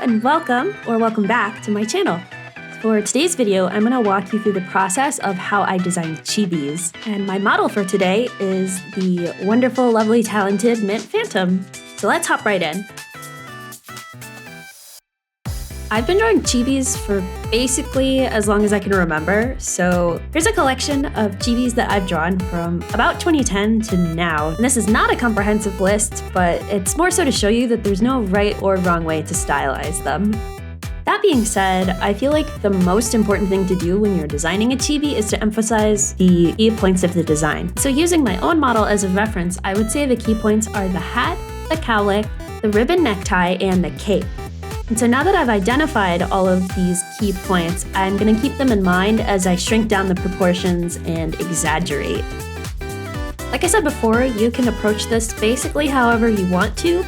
and welcome back to my channel. For today's video, I'm going to walk you through the process of how I design chibis. And my model for today is the wonderful, lovely, talented mint phantom. So let's hop right in. I've been drawing chibis for basically as long as I can remember, so here's a collection of chibis that I've drawn from about 2010 to now. And this is not a comprehensive list, but it's more so to show you that there's no right or wrong way to stylize them. That being said, I feel like the most important thing to do when you're designing a chibi is to emphasize the key points of the design. So using my own model as a reference, I would say the key points are the hat, the cowlick, the ribbon necktie, and the cape. And so now that I've identified all of these key points, I'm going to keep them in mind as I shrink down the proportions and exaggerate. Like I said before, you can approach this basically however you want to.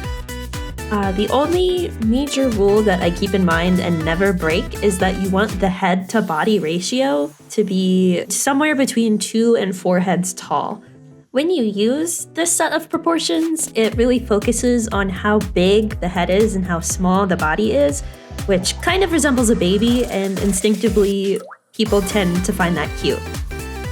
The only major rule that I keep in mind and never break is that you want the head to body ratio to be somewhere between 2 and 4 heads tall. When you use this set of proportions, it really focuses on how big the head is and how small the body is, which kind of resembles a baby, and instinctively people tend to find that cute.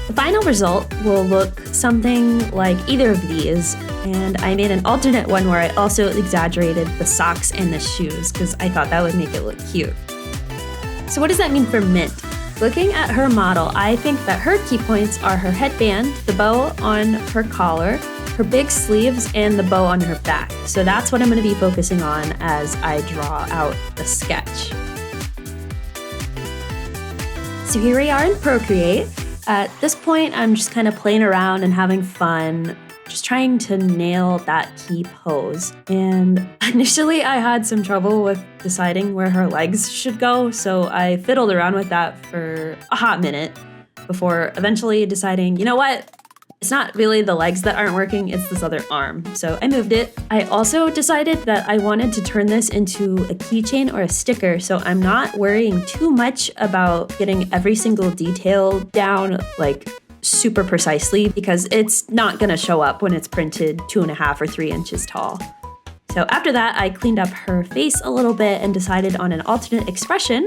The final result will look something like either of these, and I made an alternate one where I also exaggerated the socks and the shoes because I thought that would make it look cute. So what does that mean for Mint? Looking at her model, I think that her key points are her headband, the bow on her collar, her big sleeves, and the bow on her back. So that's what I'm going to be focusing on as I draw out the sketch. So here we are in Procreate. At this point, I'm just kind of playing around and having fun, just trying to nail that key pose. And initially I had some trouble with deciding where her legs should go, so I fiddled around with that for a hot minute before eventually deciding, you know what? It's not really the legs that aren't working, it's this other arm. So I moved it. I also decided that I wanted to turn this into a keychain or a sticker, so I'm not worrying too much about getting every single detail down, like super precisely, because it's not gonna show up when it's printed 2.5 or 3 inches tall. So after that, I cleaned up her face a little bit and decided on an alternate expression.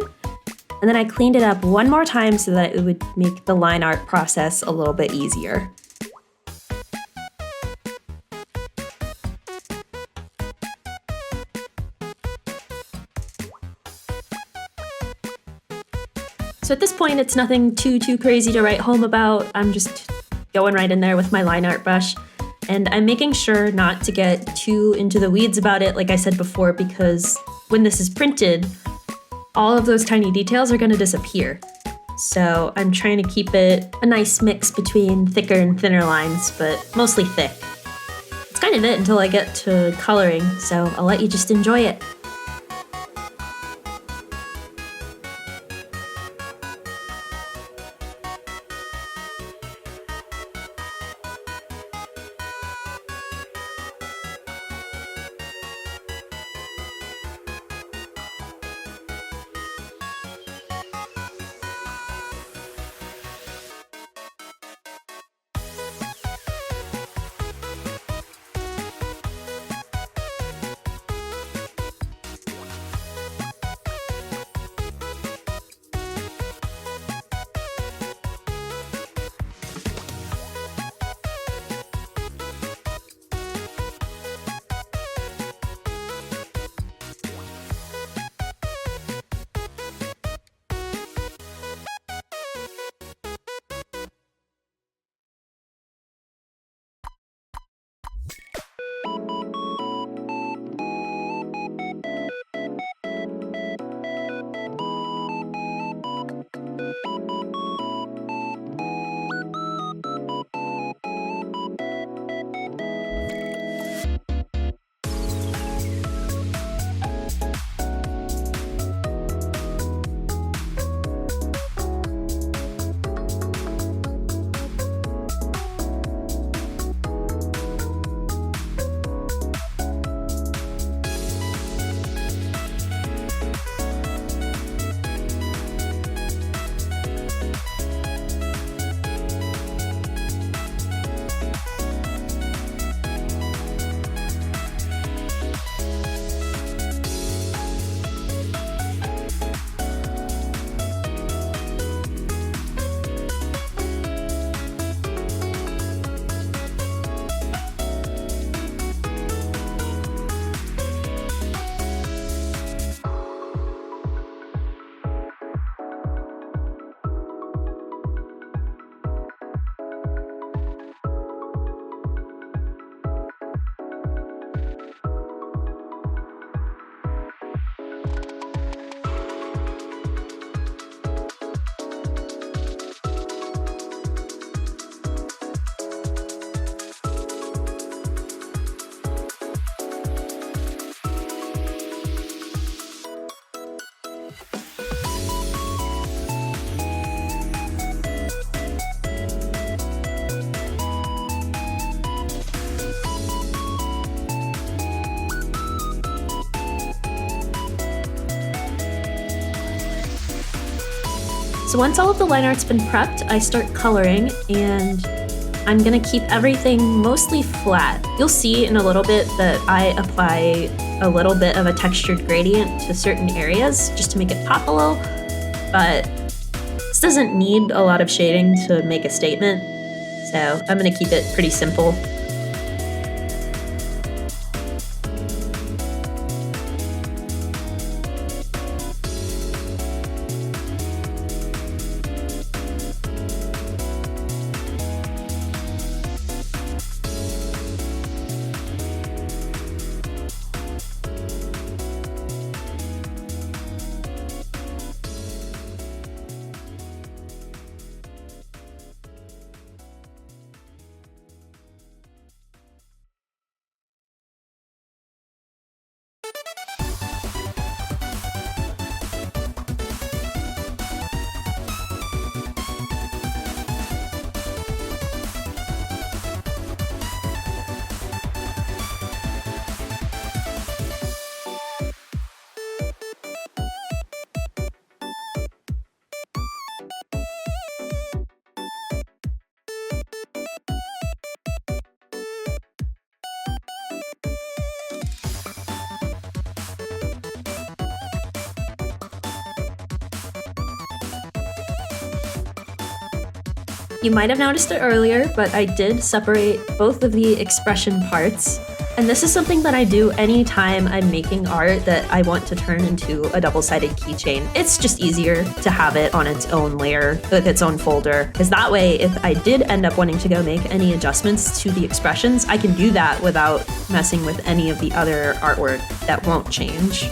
And then I cleaned it up one more time so that it would make the line art process a little bit easier. So at this point, it's nothing too crazy to write home about. I'm just going right in there with my line art brush. And I'm making sure not to get too into the weeds about it, like I said before, because when this is printed, all of those tiny details are going to disappear. So I'm trying to keep it a nice mix between thicker and thinner lines, but mostly thick. It's kind of it until I get to coloring, so I'll let you just enjoy it. So once all of the line art's been prepped, I start coloring, and I'm gonna keep everything mostly flat. You'll see in a little bit that I apply a little bit of a textured gradient to certain areas just to make it pop a little, but this doesn't need a lot of shading to make a statement, so I'm gonna keep it pretty simple. You might have noticed it earlier, but I did separate both of the expression parts. And this is something that I do anytime I'm making art that I want to turn into a double-sided keychain. It's just easier to have it on its own layer with its own folder, because that way, if I did end up wanting to go make any adjustments to the expressions, I can do that without messing with any of the other artwork that won't change.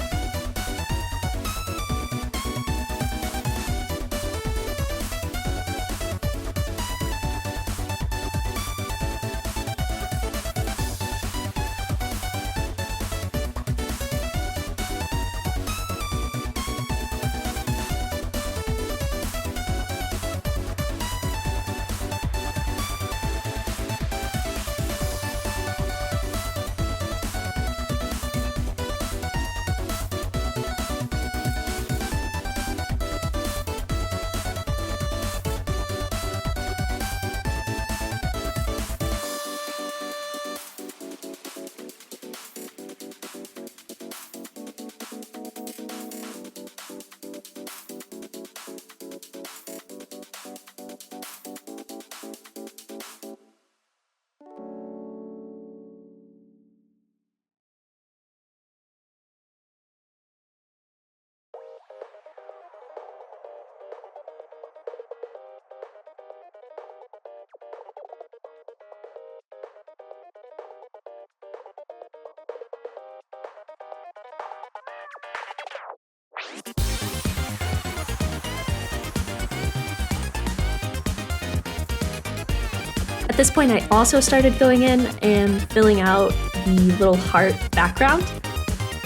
At this point, I also started going in and filling out the little heart background.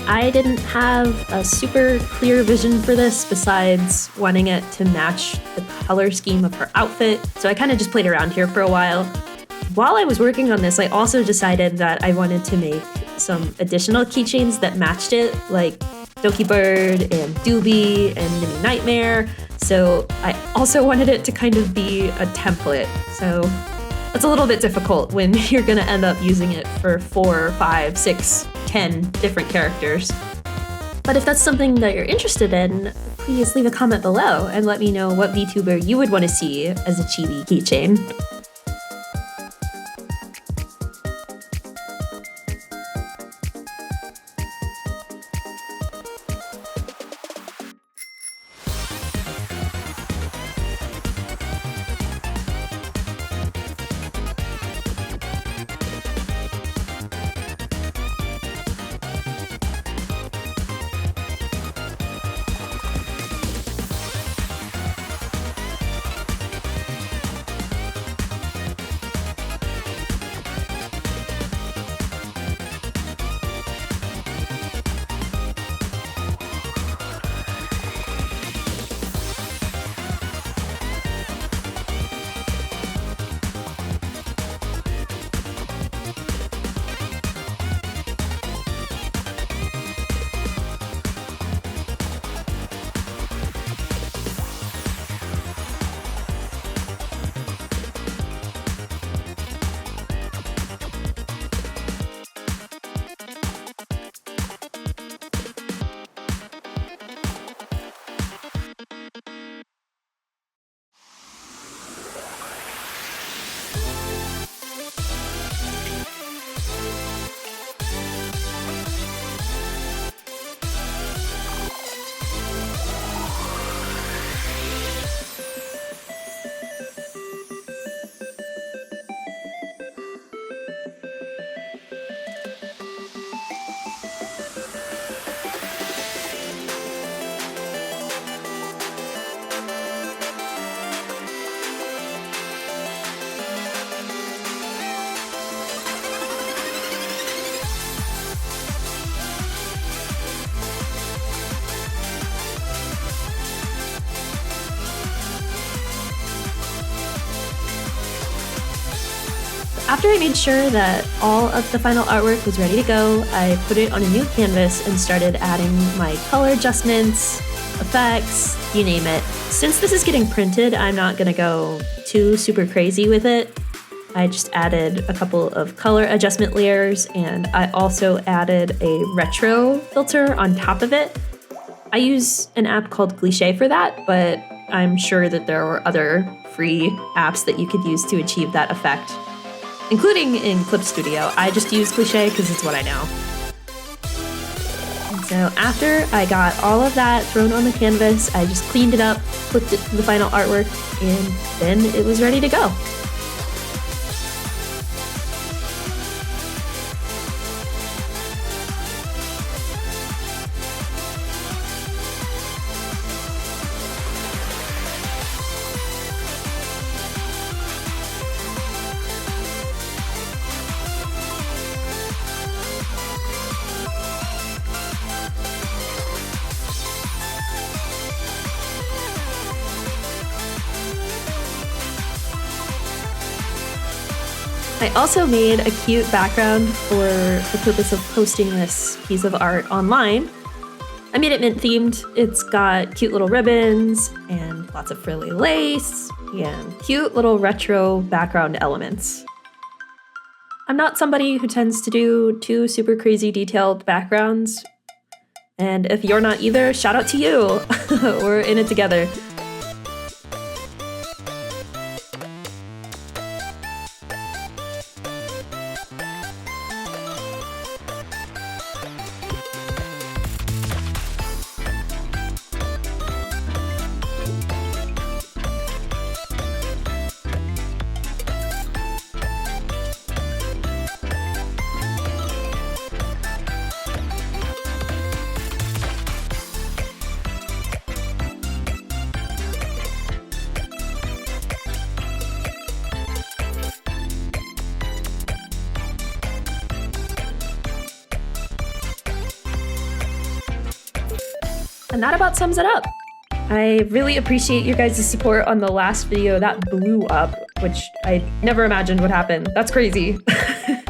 I didn't have a super clear vision for this besides wanting it to match the color scheme of her outfit, so I kind of just played around here for a while. While I was working on this, I also decided that I wanted to make some additional keychains that matched it, like Doki Bird and Doobie and Mini Nightmare, so I also wanted it to kind of be a template, so it's a little bit difficult when you're gonna end up using it for 4, 5, 6, 10 different characters. But if that's something that you're interested in, please leave a comment below and let me know what VTuber you would want to see as a chibi keychain. After I made sure that all of the final artwork was ready to go, I put it on a new canvas and started adding my color adjustments, effects, you name it. Since this is getting printed, I'm not gonna go too super crazy with it. I just added a couple of color adjustment layers, and I also added a retro filter on top of it. I use an app called Cliché for that, but I'm sure that there are other free apps that you could use to achieve that effect, including in Clip Studio. I just use Cliché because it's what I know. And so after I got all of that thrown on the canvas, I just cleaned it up, put the final artwork, and then it was ready to go. I also made a cute background for the purpose of posting this piece of art online. I made it mint themed. It's got cute little ribbons and lots of frilly lace and cute little retro background elements. I'm not somebody who tends to do too super crazy detailed backgrounds. And if you're not either, shout out to you. We're in it together. And that about sums it up. I really appreciate your guys' support on the last video that blew up, which I never imagined would happen. That's crazy.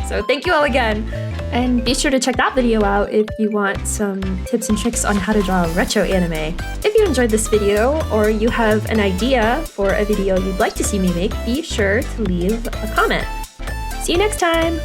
So thank you all again. And be sure to check that video out if you want some tips and tricks on how to draw retro anime. If you enjoyed this video or you have an idea for a video you'd like to see me make, be sure to leave a comment. See you next time!